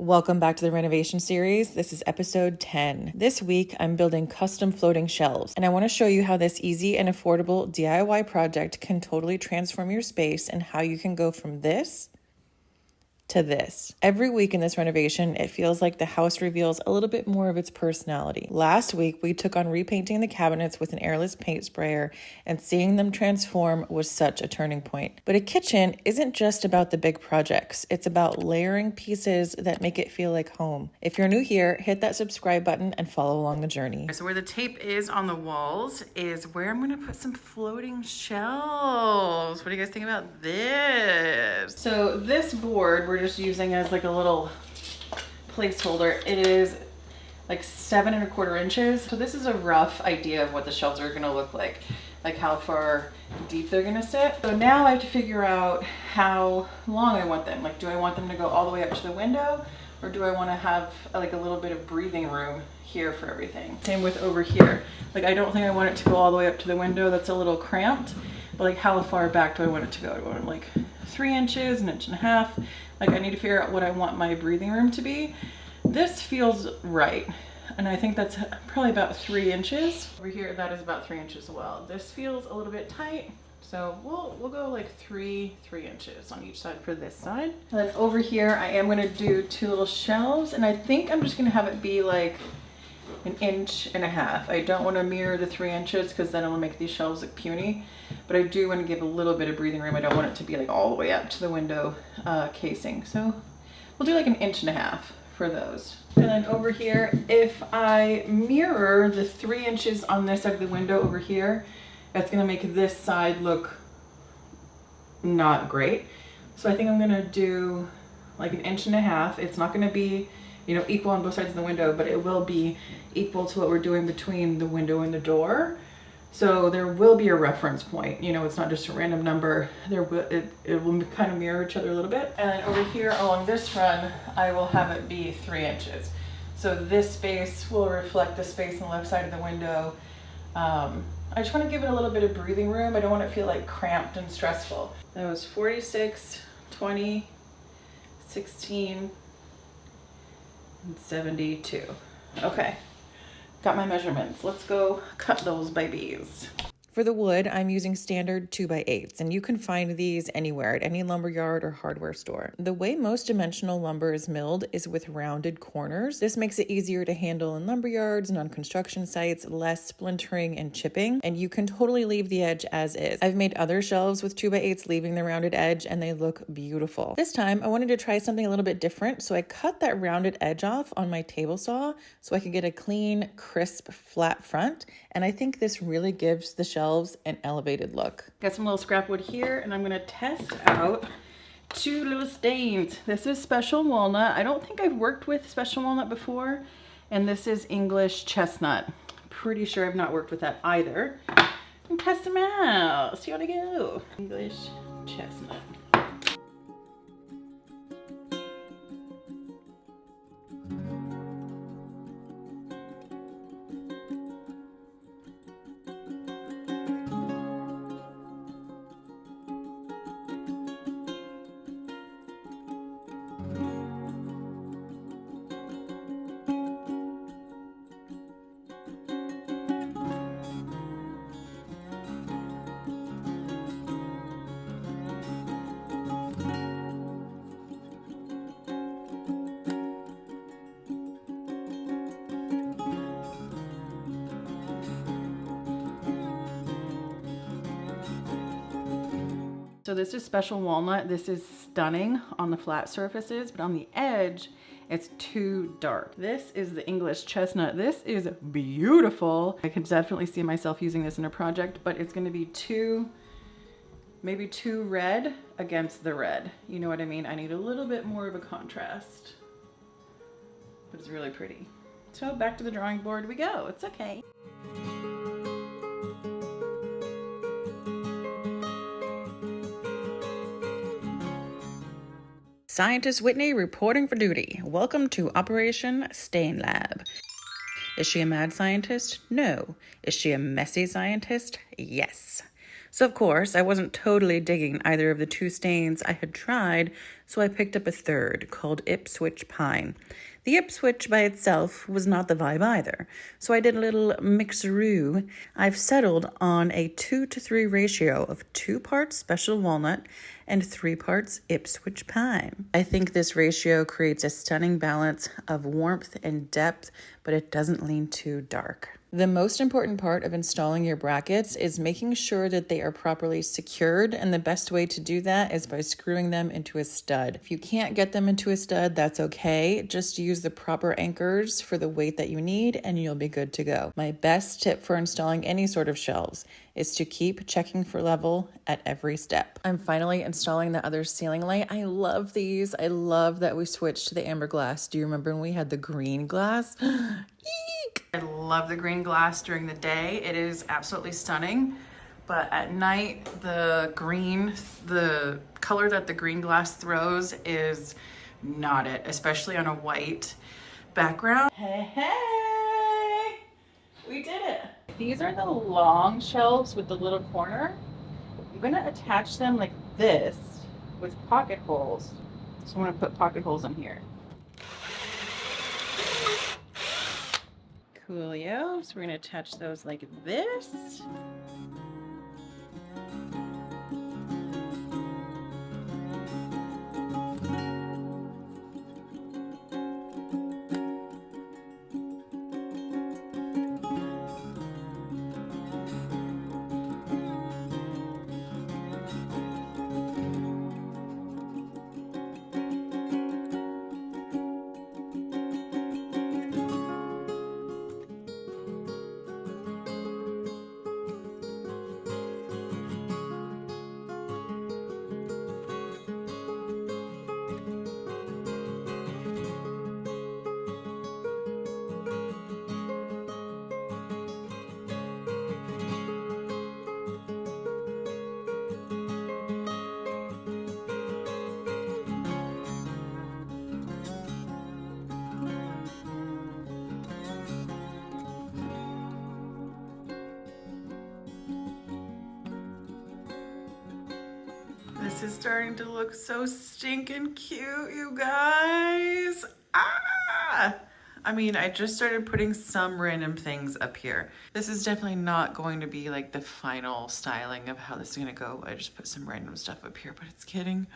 Welcome back to the renovation series. This is episode 10. This week, I'm building custom floating shelves, and I want to show you how this easy and affordable DIY project can totally transform your space and how you can go from this to this. Every week in this renovation, it feels like the house reveals a little bit more of its personality. Last week, we took on repainting the cabinets with an airless paint sprayer, and seeing them transform was such a turning point. But a kitchen isn't just about the big projects. It's about layering pieces that make it feel like home. If you're new here, hit that subscribe button and follow along the journey. So where the tape is on the walls is where I'm gonna put some floating shelves. What do you guys think about this? So this board, we're just using as like a little placeholder. It is like 7¼ inches. So this is a rough idea of what the shelves are gonna look like how far deep they're gonna sit. So now I have to figure out how long I want them. Like, do I want them to go all the way up to the window, or do I want to have like a little bit of breathing room here for everything? Same with over here. Like, I don't think I want it to go all the way up to the window. That's a little cramped. But like, how far back do I want it to go? Do I want it like 3 inches, 1.5 inches? Like, I need to figure out what I want my breathing room to be. This feels right. And I think that's probably about 3 inches. Over here, that is about 3 inches as well. This feels a little bit tight. So we'll go like 3 inches on each side for this side. And then over here, I am gonna do 2 little shelves, and I think I'm just gonna have it be like 1.5 inches. I don't wanna mirror the 3 inches because then it'll make these shelves look puny. But I do want to give a little bit of breathing room. I don't want it to be like all the way up to the window casing. So we'll do like 1.5 inches for those. And then over here, if I mirror the 3 inches on this side of the window over here, that's gonna make this side look not great. So I think I'm gonna do like 1.5 inches. It's not gonna be, equal on both sides of the window, but it will be equal to what we're doing between the window and the door. So there will be a reference point. It's not just a random number. It will kind of mirror each other a little bit. And then over here along this run, I will have it be 3 inches. So this space will reflect the space on the left side of the window. I just want to give it a little bit of breathing room. I don't want it to feel like cramped and stressful. That was 46, 20, 16, and 72. Okay. Got my measurements. Let's go cut those babies. For the wood, I'm using standard 2x8s, and you can find these anywhere at any lumberyard or hardware store. The way most dimensional lumber is milled is with rounded corners. This makes it easier to handle in lumberyards and on construction sites, less splintering and chipping, and you can totally leave the edge as is. I've made other shelves with 2x8s leaving the rounded edge, and they look beautiful. This time, I wanted to try something a little bit different, so I cut that rounded edge off on my table saw so I could get a clean, crisp, flat front, and I think this really gives the shelves an elevated look. Got some little scrap wood here, and I'm gonna test out 2 little stains. This is Special Walnut. I don't think I've worked with Special Walnut before, and this is English Chestnut. Pretty sure I've not worked with that either. And test them out, see how they go. English Chestnut. So this is Special Walnut. This is stunning on the flat surfaces, but on the edge, it's too dark. This is the English Chestnut. This is beautiful. I could definitely see myself using this in a project, but it's gonna be maybe too red against the red. You know what I mean? I need a little bit more of a contrast, but it's really pretty. So back to the drawing board we go. It's okay. Scientist Whitney reporting for duty. Welcome to Operation Stain Lab. Is she a mad scientist? No. Is she a messy scientist? Yes. So of course, I wasn't totally digging either of the two stains I had tried, so I picked up a third called Ipswich Pine. The Ipswich by itself was not the vibe either, so I did a little mixeroo. I've settled on a 2-to-3 ratio of 2 parts Special Walnut and 3 parts Ipswich Pine. I think this ratio creates a stunning balance of warmth and depth, but it doesn't lean too dark. The most important part of installing your brackets is making sure that they are properly secured, and the best way to do that is by screwing them into a stud. If you can't get them into a stud, that's okay. Just use the proper anchors for the weight that you need and you'll be good to go. My best tip for installing any sort of shelves is to keep checking for level at every step. I'm finally installing the other ceiling light. I love these. I love that we switched to the amber glass. Do you remember when we had the green glass? Eek! I love the green glass during the day. It is absolutely stunning. But at night, the color that the green glass throws is not it, especially on a white background. Hey, we did it. These are the long shelves with the little corner. I'm gonna attach them like this with pocket holes. So I'm gonna put pocket holes in here. Coolio. So we're gonna attach those like this. This is starting to look so stinking cute, you guys. Ah! I mean, I just started putting some random things up here. This is definitely not going to be like the final styling of how this is gonna go. I just put some random stuff up here, but it's kidding.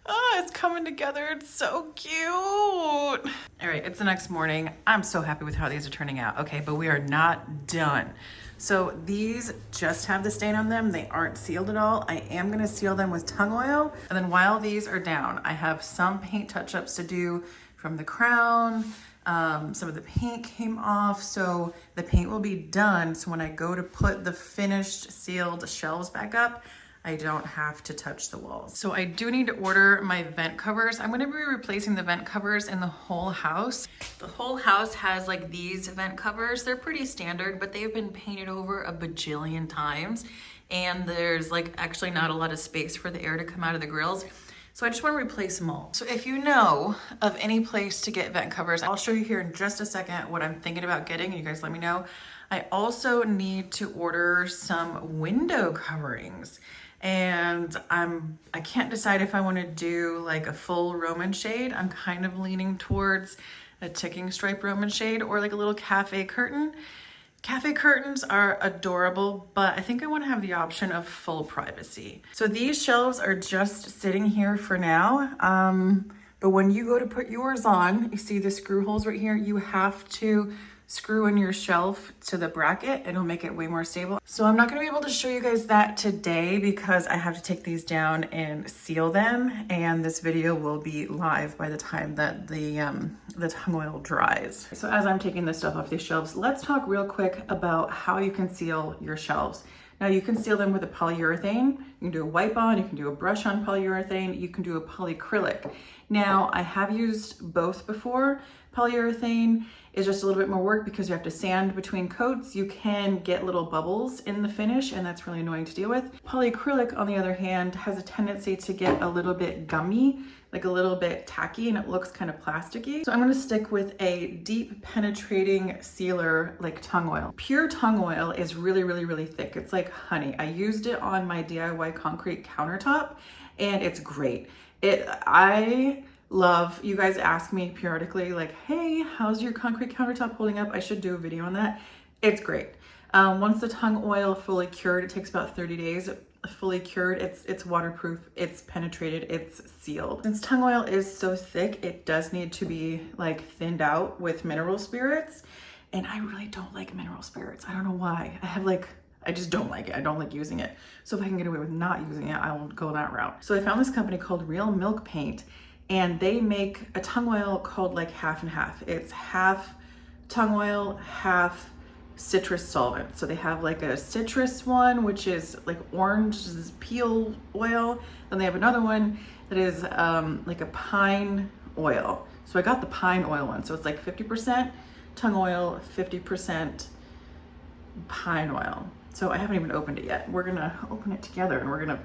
Oh, it's coming together. It's so cute. All right, it's the next morning. I'm so happy with how these are turning out. Okay, but we are not done. So these just have the stain on them. They aren't sealed at all. I am gonna seal them with tung oil. And then while these are down, I have some paint touch-ups to do from the crown. Some of the paint came off, so the paint will be done. So when I go to put the finished sealed shelves back up, I don't have to touch the walls. So I do need to order my vent covers. I'm gonna be replacing the vent covers in the whole house. The whole house has like these vent covers. They're pretty standard, but they've been painted over a bajillion times. And there's like actually not a lot of space for the air to come out of the grills. So I just wanna replace them all. So if you know of any place to get vent covers, I'll show you here in just a second what I'm thinking about getting, and you guys let me know. I also need to order some window coverings. And I can't decide if I want to do like a full Roman shade. I'm kind of leaning towards a ticking stripe Roman shade or like a little cafe curtain. Cafe curtains are adorable, but I think I want to have the option of full privacy. So these shelves are just sitting here for now. But when you go to put yours on, you see the screw holes right here, you have to screw in your shelf to the bracket. It'll make it way more stable. So I'm not gonna be able to show you guys that today because I have to take these down and seal them, and this video will be live by the time that the tung oil dries. So as I'm taking this stuff off these shelves, let's talk real quick about how you can seal your shelves. Now you can seal them with a polyurethane. You can do a wipe on, you can do a brush on polyurethane, you can do a polyacrylic. Now, I have used both before. Polyurethane is just a little bit more work because you have to sand between coats. You can get little bubbles in the finish, and that's really annoying to deal with. Polyacrylic, on the other hand, has a tendency to get a little bit gummy, like a little bit tacky, and it looks kind of plasticky. So I'm gonna stick with a deep penetrating sealer like tung oil. Pure tung oil is really, really, really thick. It's like honey. I used it on my DIY concrete countertop, and it's great. I love, you guys ask me periodically like, hey, how's your concrete countertop holding up? I should do a video on that. It's great. Once the tung oil fully cured, it takes about 30 days. Fully cured, it's waterproof, it's penetrated, it's sealed. Since tung oil is so thick, it does need to be like thinned out with mineral spirits. And I really don't like mineral spirits. I don't know why. I just don't like it. I don't like using it. So if I can get away with not using it, I will go that route. So I found this company called Real Milk Paint, and they make a tung oil called like half and half. It's half tung oil, half citrus solvent. So they have like a citrus one, which is like orange peel oil. Then they have another one that is like a pine oil. So I got the pine oil one. So it's like 50% tung oil, 50% pine oil. So I haven't even opened it yet. We're gonna open it together and we're gonna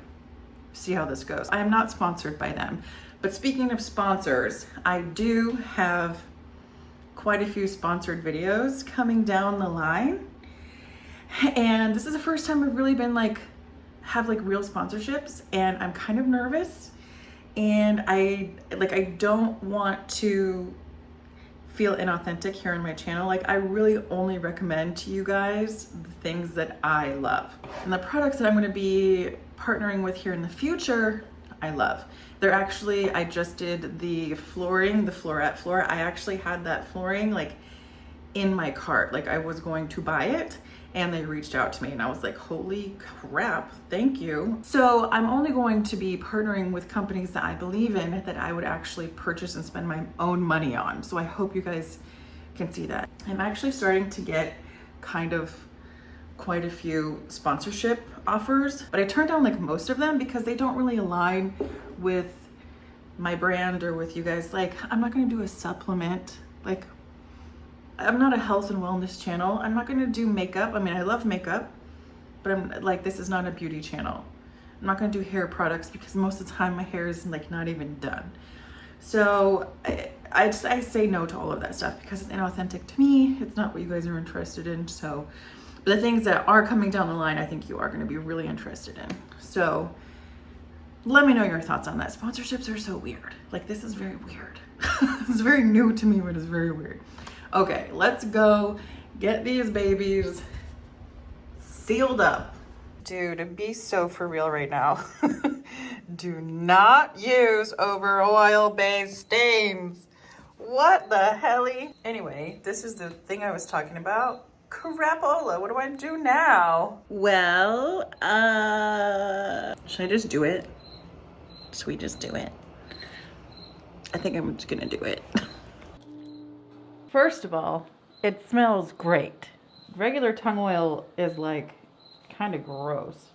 see how this goes. I am not sponsored by them. But speaking of sponsors, I do have quite a few sponsored videos coming down the line. And this is the first time I've really been have real sponsorships, and I'm kind of nervous. And I don't want to feel inauthentic here on my channel. I really only recommend to you guys the things that I love. And the products that I'm gonna be partnering with here in the future, I love. I just did the flooring, the floorette floor. I actually had that flooring in my cart. I was going to buy it, and they reached out to me and I was like, holy crap, thank you. So I'm only going to be partnering with companies that I believe in, that I would actually purchase and spend my own money on. So I hope you guys can see that. I'm actually starting to get quite a few sponsorship offers, but I turned down most of them because they don't really align with my brand or with you guys. I'm not gonna do a supplement. I'm not a health and wellness channel. I'm not gonna do makeup. I mean, I love makeup, but this is not a beauty channel. I'm not gonna do hair products because most of the time my hair is not even done. So I say no to all of that stuff because it's inauthentic to me. It's not what you guys are interested in. So the things that are coming down the line, I think you are gonna be really interested in. So let me know your thoughts on that. Sponsorships are so weird. This is very weird. It's very new to me, but it's very weird. Okay, let's go get these babies sealed up. Dude, be so for real right now. Do not use over oil-based stains. What the helly? Anyway, this is the thing I was talking about. Crapola, what do I do now? Well, should I just do it? Should we just do it? I think I'm just gonna do it. First of all, it smells great. Regular tung oil is kind of gross.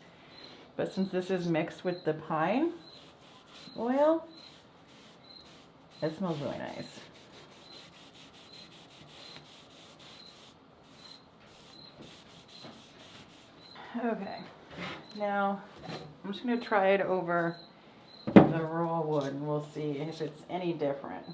But since this is mixed with the pine oil, it smells really nice. Okay, now I'm just gonna try it over the raw wood and we'll see if it's any different.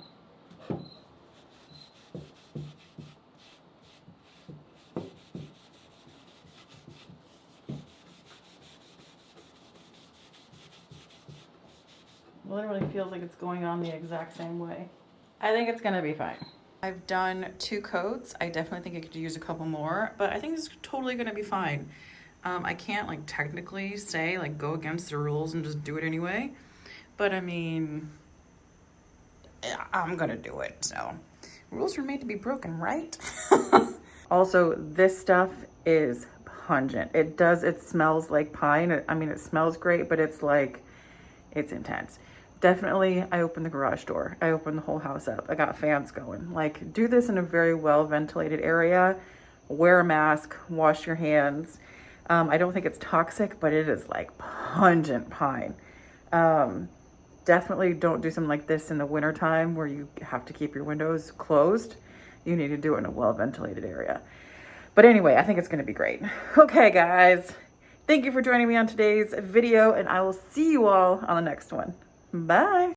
Literally feels like it's going on the exact same way. I think it's gonna be fine. I've done 2 coats. I definitely think I could use a couple more, but I think it's totally gonna be fine. I can't technically say go against the rules and just do it anyway, but I mean, I'm gonna do it. So rules were made to be broken, right? Also, this stuff is pungent. It smells like pine. I mean, it smells great, but it's intense. Definitely, I opened the garage door. I opened the whole house up. I got fans going. Do this in a very well ventilated area. Wear a mask, wash your hands. I don't think it's toxic, but it is like pungent pine. Definitely don't do something like this in the wintertime where you have to keep your windows closed. You need to do it in a well-ventilated area. But anyway, I think it's gonna be great. Okay, guys. Thank you for joining me on today's video, and I will see you all on the next one. Bye.